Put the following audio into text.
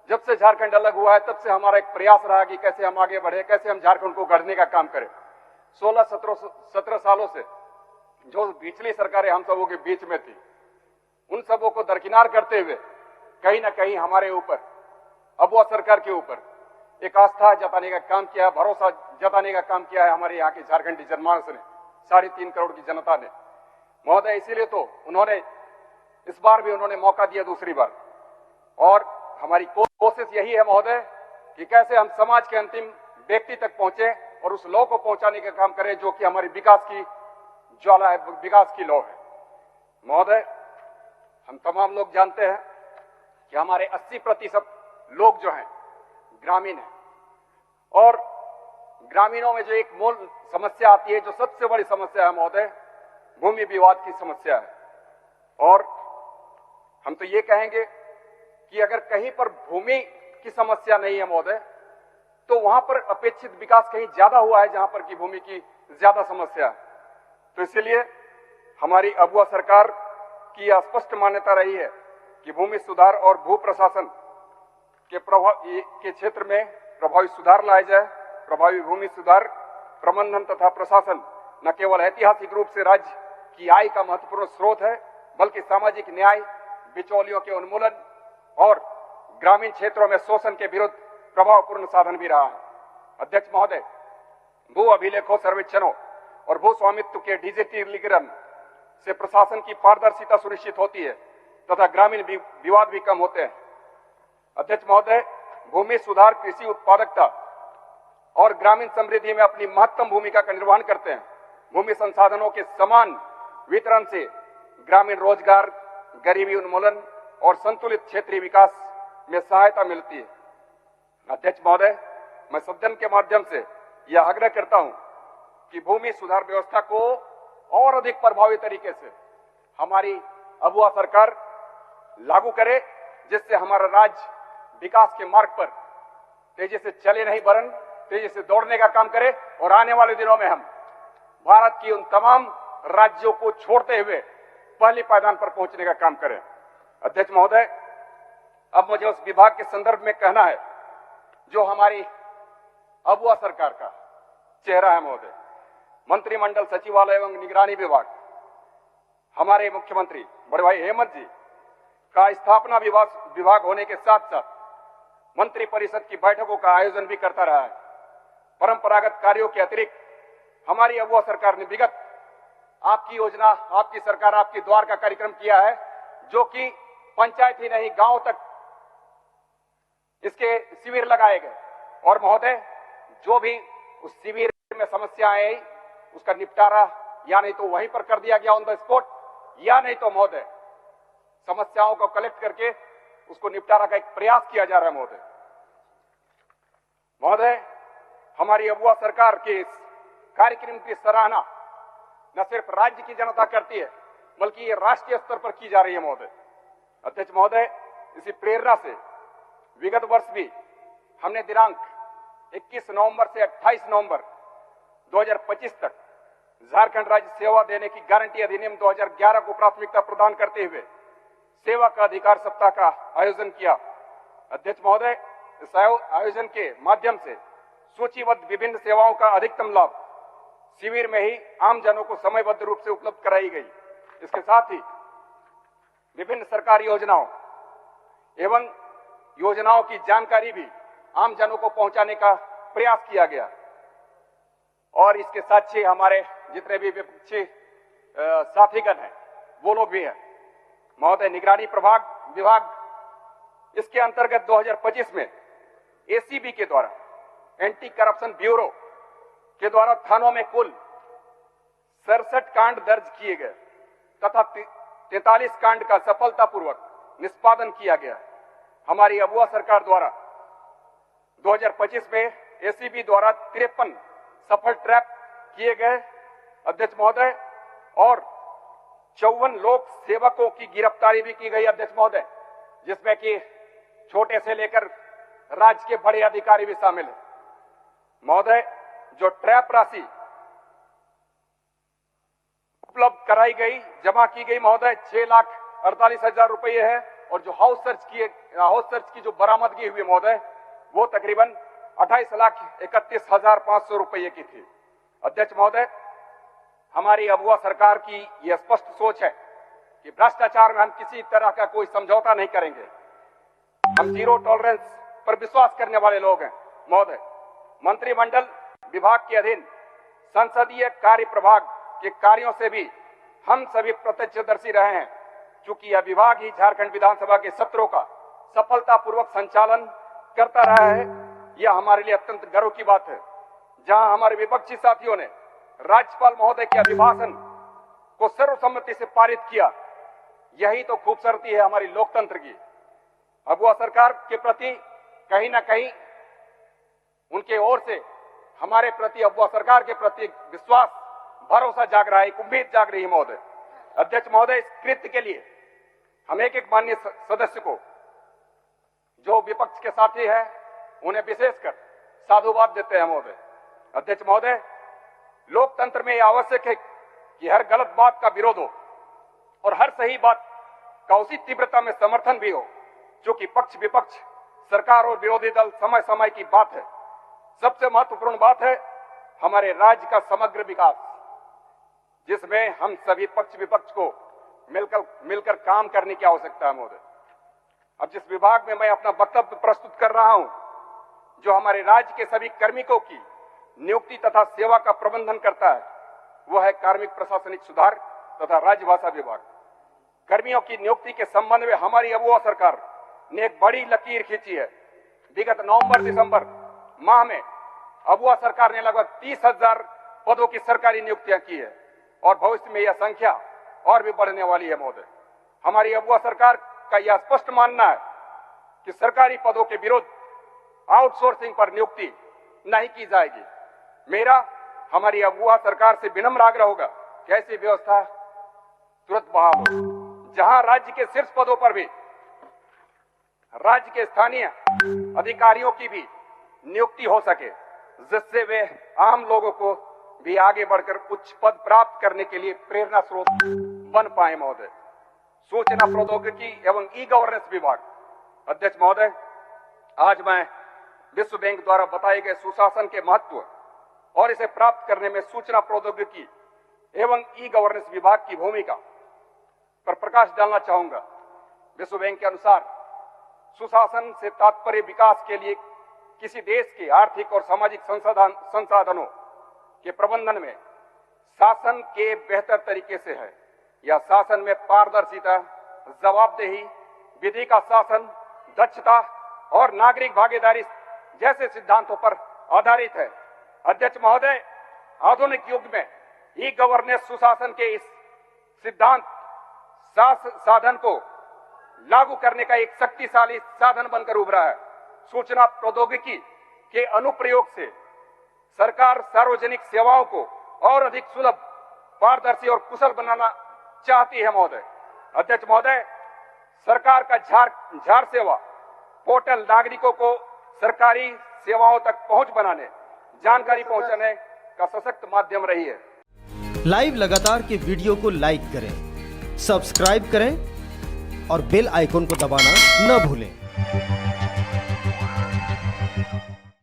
जब से झारखंड अलग हुआ है तब से हमारा एक प्रयास रहा कि कैसे हम आगे बढ़े, कैसे हम झारखंड को गढ़ने का काम करें। 16-17 सालों से जो पिछली सरकारें हम सबों के बीच में थी, उन सबों को दरकिनार करते हुए कहीं ना कहीं हमारे ऊपर, अबुआ सरकार के ऊपर एक आस्था जताने का काम किया, भरोसा जताने का काम किया है हमारे यहाँ की झारखंडी जनमानस ने, 3.5 करोड़ की जनता ने। महोदय, इसीलिए तो उन्होंने इस बार भी उन्होंने मौका दिया दूसरी बार, और हमारी कोशिश यही है महोदय कि कैसे हम समाज के अंतिम व्यक्ति तक पहुंचे और उस लौ को पहुंचाने का काम करें जो कि हमारी विकास की ज्वाला है, विकास की लौ है। महोदय, हम तमाम लोग जानते हैं कि हमारे 80% लोग जो हैं ग्रामीण हैं, और ग्रामीणों में जो एक मूल समस्या आती है, जो सबसे बड़ी समस्या है महोदय, भूमि विवाद की समस्या है। और हम तो ये कहेंगे कि अगर कहीं पर भूमि की समस्या नहीं है महोदय, तो वहां पर अपेक्षित विकास कहीं ज्यादा हुआ है जहां पर की भूमि की ज्यादा समस्या है। तो इसलिए हमारी अबुआ सरकार की यह स्पष्ट मान्यता रही है कि भूमि सुधार और भू प्रशासन के क्षेत्र में प्रभावी सुधार लाया जाए। प्रभावी भूमि सुधार प्रबंधन तथा प्रशासन न केवल ऐतिहासिक रूप से राज्य की आय का महत्वपूर्ण स्रोत है, बल्कि सामाजिक न्याय, बिचौलियों के उन्मूलन और ग्रामीण क्षेत्रों में शोषण के विरुद्ध प्रभावपूर्ण साधन भी रहा है। अध्यक्ष महोदय, भू अभिलेखों, सर्वेक्षणों और भू स्वामित्व के डिजिटलीकरण से प्रशासन की पारदर्शिता सुनिश्चित होती है तथा ग्रामीण विवाद भी कम होते हैं। अध्यक्ष महोदय, भूमि सुधार कृषि उत्पादकता और ग्रामीण समृद्धि में अपनी महत्वपूर्ण भूमिका का निर्वहन करते हैं। भूमि संसाधनों के समान वितरण से ग्रामीण रोजगार, गरीबी उन्मूलन और संतुलित क्षेत्रीय विकास में सहायता मिलती है। अध्यक्ष महोदय, मैं सदन के माध्यम से यह आग्रह करता हूं कि भूमि सुधार व्यवस्था को और अधिक प्रभावी तरीके से हमारी अबुआ सरकार लागू करे, जिससे हमारा राज्य विकास के मार्ग पर तेजी से चले नहीं वरन तेजी से दौड़ने का काम करे, और आने वाले दिनों में हम भारत की उन तमाम राज्यों को छोड़ते हुए पहली पायदान पर पहुंचने का काम करें। अध्यक्ष महोदय, अब मुझे उस विभाग के संदर्भ में कहना है जो हमारी अबुआ सरकार का चेहरा है महोदय। मंत्रिमंडल सचिवालय एवं निगरानी विभाग हमारे मुख्यमंत्री बड़े भाई हेमंत जी का स्थापना विभाग होने के साथ साथ मंत्री परिषद की बैठकों का आयोजन भी करता रहा है। परंपरागत कार्यों के अतिरिक्त हमारी अबुआ सरकार ने विगत आपकी योजना, आपकी सरकार, आपके द्वार का कार्यक्रम किया है, जो कि पंचायत ही नहीं गांव तक इसके शिविर लगाए गए। और महोदय, जो भी उस शिविर में समस्याएं आई उसका निपटारा या नहीं तो वहीं पर कर दिया गया ऑन द स्पॉट, या नहीं तो महोदय समस्याओं को कलेक्ट करके उसको निपटारा का एक प्रयास किया जा रहा है। महोदय, हमारी अबुआ सरकार के इस कार्यक्रम की सराहना न सिर्फ राज्य की जनता करती है, बल्कि ये राष्ट्रीय स्तर पर की जा रही है महोदय। अध्यक्ष महोदय, इसी प्रेरणा से विगत वर्ष भी हमने दिनांक 21 नवंबर से 28 नवंबर 2025 तक झारखंड राज्य सेवा देने की गारंटी अधिनियम 2011 को प्राथमिकता प्रदान करते हुए सेवा का अधिकार सप्ताह का आयोजन किया। अध्यक्ष महोदय, इस आयोजन के माध्यम से सूचीबद्ध विभिन्न सेवाओं का अधिकतम लाभ शिविर में ही आम जनों को समयबद्ध रूप से उपलब्ध कराई गई। इसके साथ ही विभिन्न सरकारी योजनाओं एवं योजनाओं की जानकारी भी आम जनों को पहुंचाने का प्रयास किया गया। और इसके साथ ही हमारे जितने भी विपक्षी साथीगण हैं वो लोग भी हैं। महोदय, निगरानी विभाग इसके अंतर्गत 2025 में एसीबी के द्वारा, एंटी करप्शन ब्यूरो के द्वारा थानों में कुल 67 कांड दर्ज किए गए तथा 43 कांड का सफलतापूर्वक निष्पादन किया गया। हमारी अबुआ सरकार द्वारा 2025 में एसीबी द्वारा 53 सफल ट्रैप किए गए अध्यक्ष महोदय, और 54 लोक सेवकों की गिरफ्तारी भी की गई अध्यक्ष महोदय, जिसमें कि छोटे से लेकर राज्य के बड़े अधिकारी भी शामिल हैं। महोदय, जो ट्रैप राशि उपलब्ध कराई गई, जमा की गई महोदय, 6,48,000 रुपये है, और जो हाउस सर्च की जो बरामदगी हुई महोदय, वो तकरीबन 28,31,500 रुपये की थी। अध्यक्ष महोदय, हमारी अबुआ सरकार की यह स्पष्ट सोच है कि भ्रष्टाचार में हम किसी तरह का कोई समझौता नहीं करेंगे। हम जीरो टॉलरेंस पर विश्वास करने वाले लोग हैं महोदय। मंत्रिमंडल विभाग के अधीन संसदीय कार्य प्रभाग के कार्यों से भी हम सभी प्रत्यक्षदर्शी रहे हैं। चूंकि यह विभाग ही झारखंड विधानसभा के सत्रों का सफलतापूर्वक संचालन करता रहा है, यह हमारे लिए अत्यंत गर्व की बात है। जहां हमारे विपक्षी साथियों ने राज्यपाल महोदय के अभिभाषण को सर्वसम्मति से पारित किया, यही तो खूबसूरती है हमारी लोकतंत्र की। अबुआ सरकार के प्रति कहीं ना कहीं उनके ओर से हमारे प्रति, अबुआ सरकार के प्रति विश्वास, भरोसा जाग रहा है, एक उम्मीद जाग रही है महोदय। अध्यक्ष महोदय, इस कृत्य के लिए हम एक एक माननीय सदस्य को, जो विपक्ष के साथी हैं, उन्हें विशेषकर साधुवाद देते हैं महोदय। अध्यक्ष महोदय, लोकतंत्र में यह आवश्यक है कि हर गलत बात का विरोध हो और हर सही बात का उसी तीव्रता में समर्थन भी हो, जो कि पक्ष विपक्ष, सरकार और विरोधी दल समय समय की बात है। सबसे महत्वपूर्ण बात है हमारे राज्य का समग्र विकास, जिसमें हम सभी पक्ष विपक्ष को मिलकर काम करने की आवश्यकता है महोदय। अब जिस विभाग में मैं अपना वक्तव्य प्रस्तुत कर रहा हूं, जो हमारे राज्य के सभी कार्मिकों की नियुक्ति तथा सेवा का प्रबंधन करता है, वह है कार्मिक प्रशासनिक सुधार तथा राजभाषा विभाग। कर्मियों की नियुक्ति के संबंध में हमारी अबुआ सरकार ने एक बड़ी लकीर खींची है। विगत नवंबर-दिसंबर माह में अबुआ सरकार ने लगभग 30,000 पदों की सरकारी नियुक्तियां की है और भविष्य में यह संख्या और भी बढ़ने वाली है महोदय। हमारी अबुआ सरकार का यह स्पष्ट मानना है कि सरकारी पदों के विरुद्ध आउटसोर्सिंग पर नियुक्ति नहीं की जाएगी। मेरा हमारी अबुआ सरकार से विनम्र आग्रह होगा कि ऐसी व्यवस्था तुरंत बहाल हो, जहां राज्य के शीर्ष पदों पर भी राज्य के स्थानीय अधिकारियों की भी नियुक्ति हो सके, जिससे वे आम लोगों को भी आगे बढ़कर उच्च पद प्राप्त करने के लिए प्रेरणा स्रोत बन पाए महोदय। सूचना प्रौद्योगिकी एवं ई गवर्नेंस विभाग। अध्यक्ष महोदय, आज मैं विश्व बैंक द्वारा बताए गए सुशासन के महत्व और इसे प्राप्त करने में सूचना प्रौद्योगिकी एवं ई गवर्नेंस विभाग की भूमिका पर प्रकाश डालना चाहूंगा। विश्व बैंक के अनुसार सुशासन से तात्पर्य विकास के लिए किसी देश के आर्थिक और सामाजिक संसाधनों के प्रबंधन में शासन के बेहतर तरीके से है। यह शासन में पारदर्शिता, जवाबदेही, विधि का शासन, दक्षता और नागरिक भागीदारी जैसे सिद्धांतों पर आधारित है। अध्यक्ष महोदय, आधुनिक युग में ई गवर्नेंस सुशासन के इस सिद्धांत साधन को लागू करने का एक शक्तिशाली साधन बनकर उभरा है। सूचना प्रौद्योगिकी के अनुप्रयोग से सरकार सार्वजनिक सेवाओं को और अधिक सुलभ, पारदर्शी और कुशल बनाना चाहती है महोदय। अध्यक्ष महोदय, सरकार का झार सेवा पोर्टल नागरिकों को सरकारी सेवाओं तक पहुंच बनाने, जानकारी पहुंचाने का सशक्त माध्यम रही है। लाइव लगातार के वीडियो को लाइक करें, सब्सक्राइब करें और बेल आइकन को दबाना न भूलें।